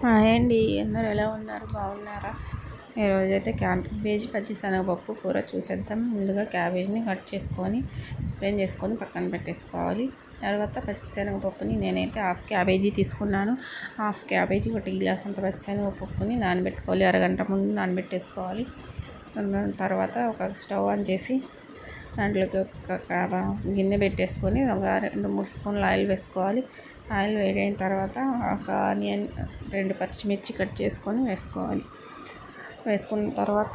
Hi అండి, అందరూ ఎలా ఉన్నారు? బాగున్నారా? ఈరోజైతే క్యాబేజ్ పచ్చిశనగపప్పు కూర చూసేద్దాం. ముందుగా క్యాబేజ్ని కట్ చేసుకొని స్ప్రెన్ చేసుకొని పక్కన పెట్టేసుకోవాలి. తర్వాత పచ్చిశనగపప్పుని నేనైతే హాఫ్ క్యాబేజీ తీసుకున్నాను. హాఫ్ క్యాబేజీ ఒక గ్లాస్ అంత పచ్చిశనగపప్పుని నానబెట్టుకోవాలి. అరగంట ముందు నానబెట్టేసుకోవాలి. తర్వాత ఒక స్టవ్ ఆన్ చేసి దాంట్లోకి ఒక గిన్నె పెట్టేసుకొని ఒక 2-3 స్పూన్ల ఆయిల్ వేసుకోవాలి. ఆయిల్ వేడైన తర్వాత ఒక ఆనియన్ 2 పచ్చిమిర్చి కట్ చేసుకొని వేసుకున్న తర్వాత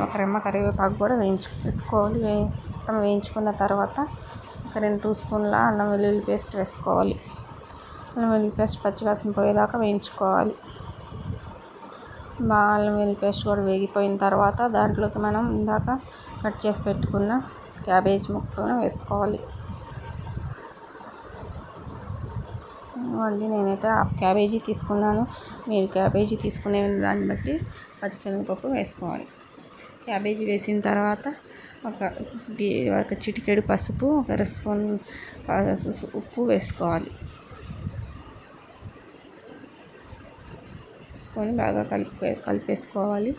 ఒక రెమ్మ కరివేపాకు కూడా వేసుకోవాలి. మొత్తం వేయించుకున్న తర్వాత ఒక 2 స్పూన్ల అల్లం వెల్లుల్లి పేస్ట్ వేసుకోవాలి. అల్లం వెల్లుల్లి పేస్ట్ పచ్చివాసన పోయేదాకా వేయించుకోవాలి. బాగా అల్లం వెల్లుల్లి పేస్ట్ కూడా వేగిపోయిన తర్వాత దాంట్లోకి మనం ఇందాక కట్ చేసి పెట్టుకున్న క్యాబేజ్ ముక్కలను వేసుకోవాలి. నేనైతే హాఫ్ క్యాబేజీ తీసుకున్నాను. మీరు క్యాబేజీ తీసుకునే దాన్ని బట్టి పచ్చిశనగపప్పు వేసుకోవాలి. క్యాబేజీ వేసిన తర్వాత ఒక చిటికెడు పసుపు, ఒక 1 స్పూన్ ఉప్పు వేసుకోవాలి. వేసుకొని బాగా కలిపేసుకోవాలి.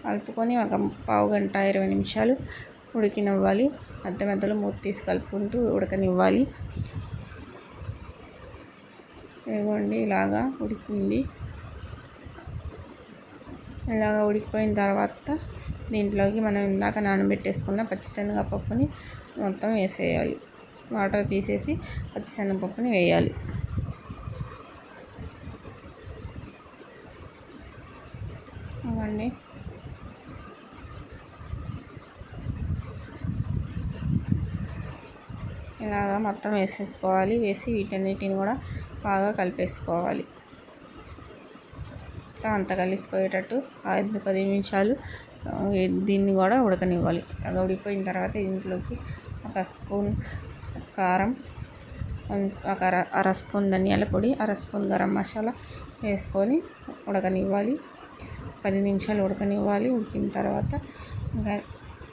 కలుపుకొని ఒక పావు గంట 20 నిమిషాలు ఉడికినివ్వాలి. మధ్యలో మూత తీసి కలుపుకుంటూ ఉడకనివ్వాలి. ఇదిగోండి, ఇలాగా ఉడికింది. ఇలాగా ఉడికిపోయిన తర్వాత దీంట్లోకి మనం ఇందాక నానబెట్టేసుకున్న పచ్చిశనగపప్పుని మొత్తం వేసేయాలి. వాటర్ తీసేసి పచ్చిశనగపప్పుని వేయాలి. ఇవ్వండి, ఇలాగా మొత్తం వేసేసుకోవాలి. వేసి వీటన్నిటిని కూడా బాగా కలిపేసుకోవాలి. అంతా కలిసిపోయేటట్టు 5-10 నిమిషాలు దీన్ని కూడా ఉడకనివ్వాలి. అలాగా ఉడికిపోయిన తర్వాత దీంట్లోకి 1 స్పూన్ కారం, ఒక అర స్పూన్ ధనియాల పొడి, 1 స్పూన్ గరం మసాలా వేసుకొని ఉడకనివ్వాలి. 10 నిమిషాలు ఉడకనివ్వాలి. ఉడికిన తర్వాత ఇంకా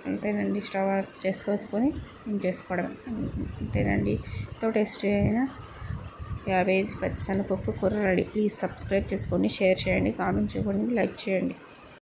అంతేనండి, స్టవ్ ఆఫ్ చేసుకొని దించేసుకోవడం. అంతేనండి, ఎంతో టేస్టీ అయిన క్యాబేజ్ పచ్చిశనగపప్పు కూర రెడీ. ప్లీజ్ సబ్స్క్రైబ్ చేసుకోండి, షేర్ చేయండి, కామెంట్ చేయండి, లైక్ చేయండి.